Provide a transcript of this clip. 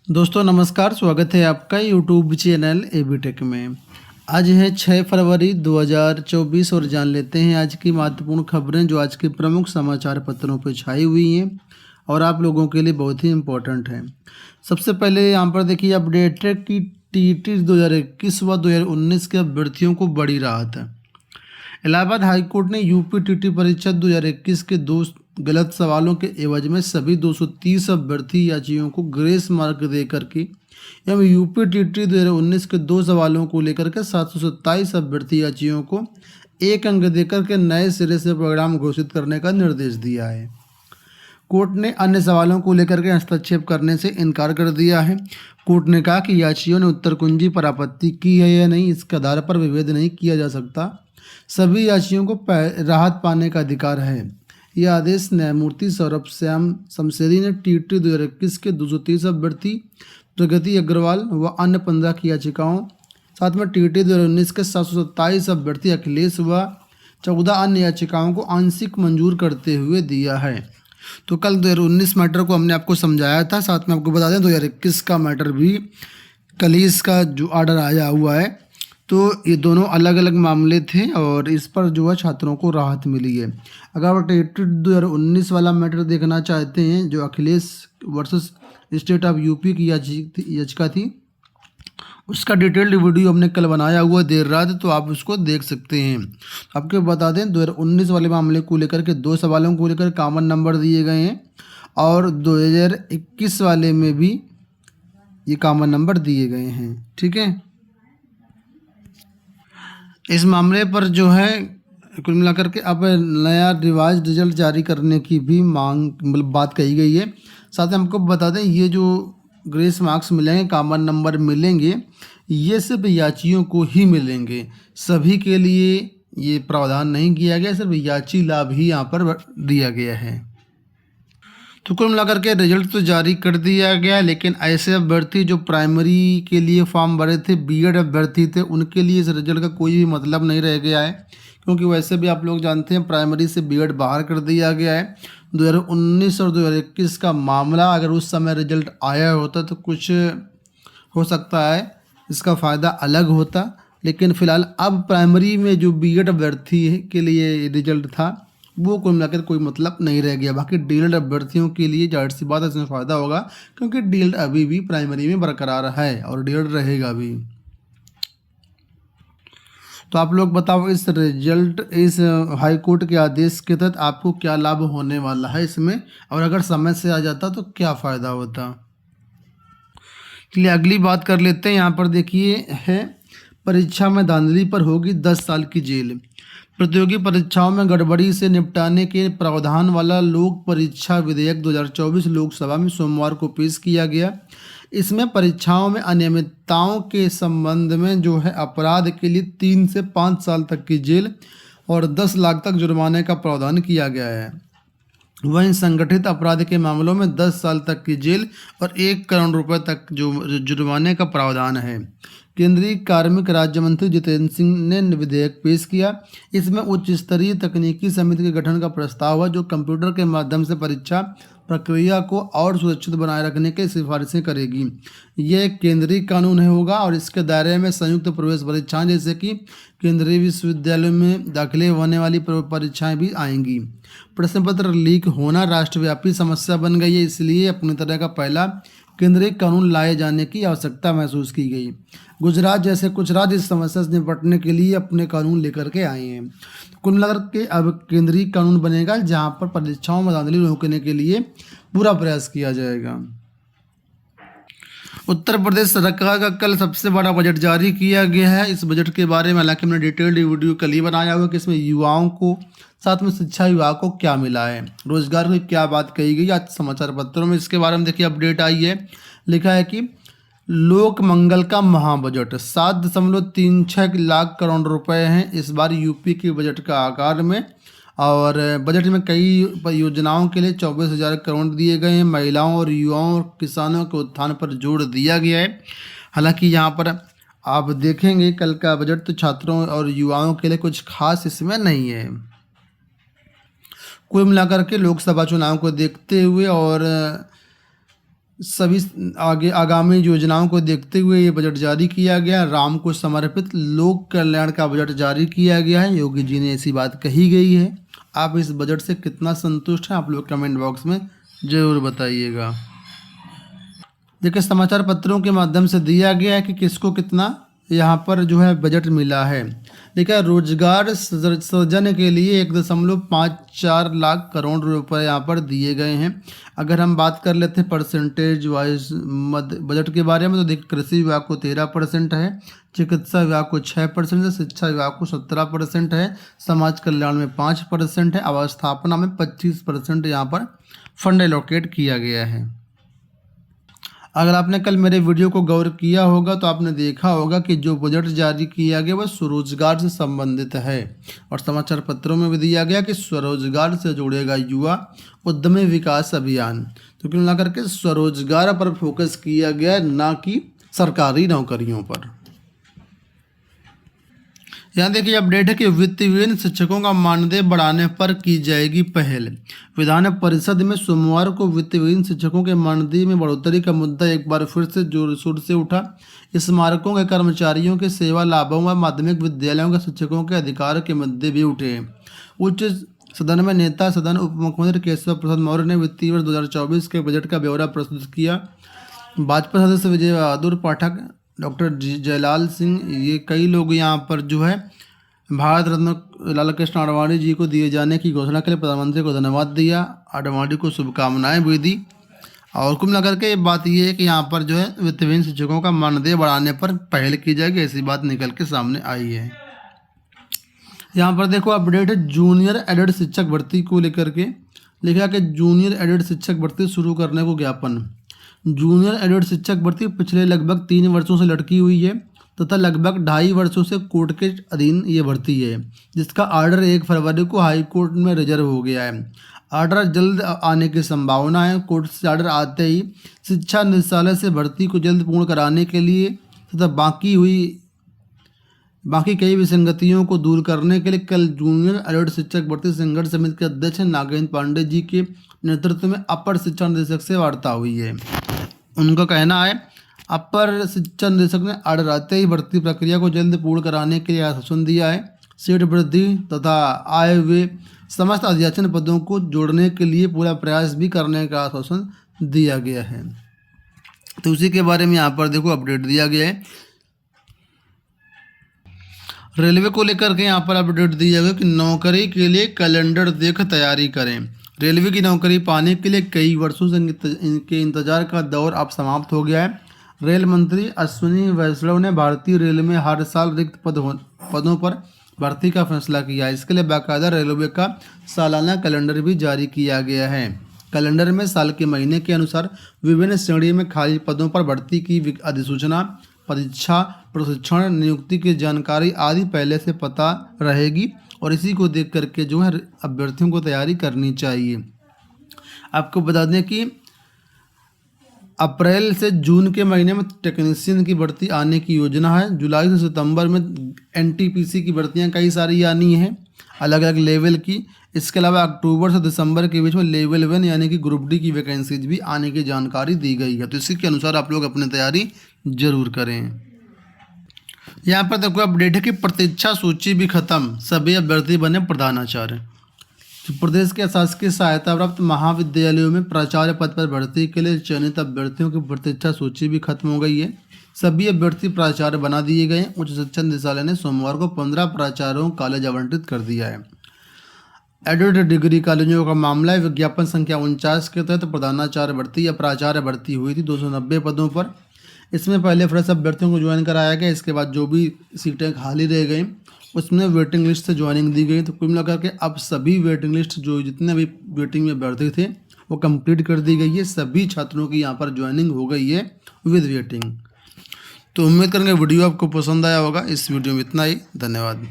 दोस्तों नमस्कार, स्वागत है आपका यूट्यूब चैनल एबीटेक में। आज है 6 फरवरी 2024 और जान लेते हैं आज की महत्वपूर्ण खबरें जो आज के प्रमुख समाचार पत्रों पर छाई हुई हैं और आप लोगों के लिए बहुत ही इम्पोर्टेंट है। सबसे पहले यहाँ पर देखिए अपडेट है कि टीईटी 2021 व 2019 के अभ्यर्थियों को बड़ी राहत है। इलाहाबाद हाईकोर्ट ने यूपी टीटी परीक्षा 2021 के 2 गलत सवालों के एवज में सभी 230 अभ्यर्थी याचियों को ग्रेस मार्क देकर के एवं यूपी टीटी 2019 के 2 सवालों को लेकर के 727 अभ्यर्थी याचियों को 1 अंक देकर के नए सिरे से परिणाम घोषित करने का निर्देश दिया है। कोर्ट ने अन्य सवालों को लेकर के हस्तक्षेप करने से इनकार कर दिया है। कोर्ट ने कहा कि याचियों ने उत्तर कुंजी पर आपत्ति की है या नहीं, इसके आधार पर विभेद नहीं किया जा सकता। सभी याचियों को राहत पाने का अधिकार है। यह आदेश न्यायमूर्ति सौरभ श्याम शमशेरी ने टीटी 2021 के 230 अभ्यर्थी प्रगति अग्रवाल व अन्य 15 की याचिकाओं, साथ में टीटी 2019 के 727 अभ्यर्थी अखिलेश व 14 अन्य याचिकाओं को आंशिक मंजूर करते हुए दिया है। तो कल 2019 मैटर को हमने आपको समझाया था, साथ में आपको बता दें 2021 का मैटर भी कल ही इसका जो ऑर्डर आया हुआ है। तो ये दोनों अलग अलग मामले थे और इस पर जो है छात्रों को राहत मिली है। अगर आप टीटी 2019 वाला मैटर देखना चाहते हैं जो Akhilesh versus state of UP की याचिका थी, उसका डिटेल्ड वीडियो हमने कल बनाया हुआ देर रात, तो आप उसको देख सकते हैं। आपको बता दें 2019 वाले मामले को लेकर के 2 सवालों को लेकर कॉमन नंबर दिए गए हैं और 2021 वाले में भी ये कॉमन नंबर दिए गए हैं। ठीक है, इस मामले पर जो है कुल मिलाकर के अब नया रिवाइज रिजल्ट जारी करने की भी मांग मतलब बात कही गई है। साथ ही हमको बता दें ये जो ग्रेस मार्क्स मिलेंगे, कॉमन नंबर मिलेंगे, ये सिर्फ याचियों को ही मिलेंगे, सभी के लिए ये प्रावधान नहीं किया गया, सिर्फ याची लाभ ही यहाँ पर दिया गया है। तो कुल मिलाकर के रिजल्ट तो जारी कर दिया गया, लेकिन ऐसे अभ्यर्थी जो प्राइमरी के लिए फॉर्म भरे थे, बीएड अभ्यर्थी थे, उनके लिए इस रिजल्ट का कोई भी मतलब नहीं रह गया है, क्योंकि वैसे भी आप लोग जानते हैं प्राइमरी से बीएड बाहर कर दिया गया है। 2019 और 2021 का मामला अगर उस समय रिजल्ट आया होता तो कुछ हो सकता है इसका फ़ायदा अलग होता, लेकिन फ़िलहाल अब प्राइमरी में जो बीएड अभ्यर्थी के लिए रिजल्ट था वो कुल मिलाकर कोई मतलब नहीं रह गया। बाकी डीएलएड अभ्यर्थियों के लिए जाहिर सी बात है इसमें फ़ायदा होगा, क्योंकि डीएलएड अभी भी प्राइमरी में बरकरार है और डीएलएड रहेगा भी। तो आप लोग बताओ इस रिजल्ट, इस हाई कोर्ट के आदेश के तहत आपको क्या लाभ होने वाला है इसमें, और अगर समय से आ जाता तो क्या फ़ायदा होता। चलिए अगली बात कर लेते हैं। यहाँ पर देखिए है परीक्षा में धांधली पर होगी 10 साल की जेल। प्रतियोगी परीक्षाओं में गड़बड़ी से निपटाने के प्रावधान वाला लोक परीक्षा विधेयक 2024 लोकसभा में सोमवार को पेश किया गया। इसमें परीक्षाओं में अनियमितताओं के संबंध में जो है अपराध के लिए 3 से 5 साल तक की जेल और 10 लाख तक जुर्माने का प्रावधान किया गया है। वहीं संगठित अपराध के मामलों में 10 साल तक की जेल और 1 करोड़ रुपए तक जो जुर्माने का प्रावधान है। केंद्रीय कार्मिक राज्य मंत्री जितेंद्र सिंह ने विधेयक पेश किया। इसमें उच्च स्तरीय तकनीकी समिति के गठन का प्रस्ताव है जो कंप्यूटर के माध्यम से परीक्षा प्रक्रिया को और सुरक्षित बनाए रखने की सिफारिशें करेगी। यह एक केंद्रीय कानून होगा और इसके दायरे में संयुक्त प्रवेश परीक्षाएं जैसे कि केंद्रीय विश्वविद्यालयों में दाखिले होने वाली परीक्षाएं भी आएंगी। प्रश्न पत्र लीक होना राष्ट्रव्यापी समस्या बन गई है, इसलिए अपनी तरह का पहला केंद्रीय कानून लाए जाने की आवश्यकता महसूस की गई। गुजरात जैसे कुछ राज्य इस समस्या से निपटने के लिए अपने कानून लेकर के आए हैं। कुल मिलाकर के अब केंद्रीय कानून बनेगा जहां पर परीक्षाओं में धांधली रोकने के लिए पूरा प्रयास किया जाएगा। उत्तर प्रदेश सरकार का कल सबसे बड़ा बजट जारी किया गया है। इस बजट के बारे में हालांकि हमने डिटेल्ड वीडियो कल ही बनाया हुआ कि इसमें युवाओं को, साथ में शिक्षा विभाग को क्या मिला है, रोजगार की क्या बात कही गई। आज समाचार पत्रों में इसके बारे में देखिए अपडेट आई है। लिखा है कि लोक मंगल का महाबजट 7.36 लाख करोड़ रुपए हैं इस बार यूपी के बजट का आकार में, और बजट में कई योजनाओं के लिए 24,000 करोड़ दिए गए हैं। महिलाओं और युवाओं और किसानों के उत्थान पर जोर दिया गया है। हालांकि यहाँ पर आप देखेंगे कल का बजट तो छात्रों और युवाओं के लिए कुछ खास इसमें नहीं है। कुल मिलाकर के लोकसभा चुनाव को देखते हुए और सभी आगे आगामी योजनाओं को देखते हुए ये बजट जारी किया गया। राम को समर्पित लोक कल्याण का बजट जारी किया गया है। योगी जी ने ऐसी बात कही गई है। आप इस बजट से कितना संतुष्ट हैं, आप लोग कमेंट बॉक्स में ज़रूर बताइएगा। देखिए, समाचार पत्रों के माध्यम से दिया गया है कि किसको कितना यहाँ पर जो है बजट मिला है। देखिए, रोजगार सृजन के लिए 1.54 लाख करोड़ रुपए यहाँ पर दिए गए हैं। अगर हम बात कर लेते हैं परसेंटेज वाइज बजट के बारे में, तो देखिए कृषि विभाग को 13% है, चिकित्सा विभाग को 6% है, शिक्षा विभाग को 17% है, समाज कल्याण में 5% है, अवस्थापना में 25% यहाँ पर फंड एलोकेट किया गया है। अगर आपने कल मेरे वीडियो को गौर किया होगा तो आपने देखा होगा कि जो बजट जारी किया गया वह स्वरोजगार से संबंधित है, और समाचार पत्रों में भी दिया गया कि स्वरोजगार से जोड़ेगा युवा उद्यमी विकास अभियान। तो कुल मिलाकर के स्वरोजगार पर फोकस किया गया, ना कि सरकारी नौकरियों पर। यहाँ देखिए अपडेट है कि वित्तविहीन शिक्षकों का मानदेय बढ़ाने पर की जाएगी पहल। विधान परिषद में सोमवार को वित्तविहीन शिक्षकों के मानदेय में बढ़ोतरी का मुद्दा एक बार फिर से जोर शोर से उठा। स्मारकों के कर्मचारियों के सेवा लाभों व माध्यमिक विद्यालयों के शिक्षकों के अधिकार के मुद्दे भी उठे। उच्च सदन में नेता सदन उप मुख्यमंत्री केशव प्रसाद मौर्य ने वित्तीय वर्ष 2024 के बजट का ब्यौरा प्रस्तुत किया। भाजपा सदस्य विजय बहादुर पाठक, डॉक्टर जयलाल सिंह, ये कई लोग यहाँ पर जो है भारत रत्न लाल कृष्ण आडवाणी जी को दिए जाने की घोषणा के लिए प्रधानमंत्री को धन्यवाद दिया, आडवाणी को शुभकामनाएं भी दी। और कुल मिलाकर के बात ये है कि यहाँ पर जो है वित्तविहीन शिक्षकों का मानदेय बढ़ाने पर पहल की जाएगी, ऐसी बात निकल के सामने आई है। यहाँ पर देखो अपडेट है जूनियर एडेड शिक्षक भर्ती को लेकर के। लिखा कि जूनियर एडेड शिक्षक भर्ती शुरू करने को ज्ञापन। जूनियर एडेड शिक्षक भर्ती पिछले लगभग 3 वर्षों से लटकी हुई है तथा लगभग 2.5 वर्षों से कोर्ट के अधीन ये भर्ती है, जिसका आर्डर 1 फरवरी को हाई कोर्ट में रिजर्व हो गया है। आर्डर जल्द आने की संभावना है। कोर्ट से आर्डर आते ही शिक्षा निदेशालय से भर्ती को जल्द पूर्ण कराने के लिए तथा बाकी कई विसंगतियों को दूर करने के लिए कल जूनियर एडेड शिक्षक भर्ती संघर्ष समिति के अध्यक्ष नागेंद्र पांडे जी के नेतृत्व में अपर शिक्षा निदेशक से वार्ता हुई है। उनका कहना है अपर शिक्षा निदेशक ने आर्डर आते ही भर्ती प्रक्रिया को जल्द पूर्ण कराने के लिए आश्वासन दिया है। सीट वृद्धि तथा आए हुए समस्त अध्यापन पदों को जोड़ने के लिए पूरा प्रयास भी करने का आश्वासन दिया गया है। तो उसी के बारे में यहाँ पर देखो अपडेट दिया गया है। रेलवे को लेकर के यहाँ पर अपडेट दिया गया कि नौकरी के लिए कैलेंडर देख तैयारी करें। रेलवे की नौकरी पाने के लिए कई वर्षों से इनके इंतजार का दौर अब समाप्त हो गया है। रेल मंत्री अश्विनी वैष्णव ने भारतीय रेल में हर साल रिक्त पदों पर भर्ती का फैसला किया है। इसके लिए बाकायदा रेलवे का सालाना कैलेंडर भी जारी किया गया है। कैलेंडर में साल के महीने के अनुसार विभिन्न श्रेणी में खाली पदों पर भर्ती की अधिसूचना, परीक्षा, प्रशिक्षण, नियुक्ति की जानकारी आदि पहले से पता रहेगी और इसी को देख करके जो है अभ्यर्थियों को तैयारी करनी चाहिए। आपको बता दें कि अप्रैल से जून के महीने में टेक्नीशियन की भर्ती आने की योजना है। जुलाई से सितंबर में एनटीपीसी की भर्तियां कई सारी आनी हैं अलग अलग लेवल की। इसके अलावा अक्टूबर से दिसंबर के बीच में लेवल 1 यानी कि ग्रुप डी की वैकेंसीज भी आने की जानकारी दी गई है। तो इसी के अनुसार आप लोग अपनी तैयारी जरूर करें। यहाँ पर देखो अपडेट है कि प्रतीक्षा सूची भी खत्म, सभी अभ्यर्थी बने प्रधानाचार्य। प्रदेश के शासकीय सहायता प्राप्त महाविद्यालयों में प्राचार्य पद पर भर्ती के लिए चयनित अभ्यर्थियों की प्रतीक्षा सूची भी खत्म हो गई है। सभी अभ्यर्थी प्राचार्य बना दिए गए। उच्च शिक्षा निदेशालय ने सोमवार को 15 प्राचार्यों को कॉलेज आवंटित कर दिया है। एडेड डिग्री कॉलेजों का मामला है। विज्ञापन संख्या 49 के तहत प्रधानाचार्य भर्ती या प्राचार्य भर्ती हुई थी 290 पदों पर। इसमें पहले फ्रेश अभ्यर्थियों को ज्वाइन कराया गया। इसके बाद जो भी सीटें खाली रह गई उसमें वेटिंग लिस्ट से ज्वाइनिंग दी गई। तो कुल मिलाकर के अब सभी वेटिंग लिस्ट जो जितने भी वेटिंग में अभ्यर्थी थे वो कंप्लीट कर दी गई है। सभी छात्रों की यहाँ पर ज्वाइनिंग हो गई है विद वेटिंग। तो उम्मीद करेंगे वीडियो आपको पसंद आया होगा। इस वीडियो में इतना ही, धन्यवाद।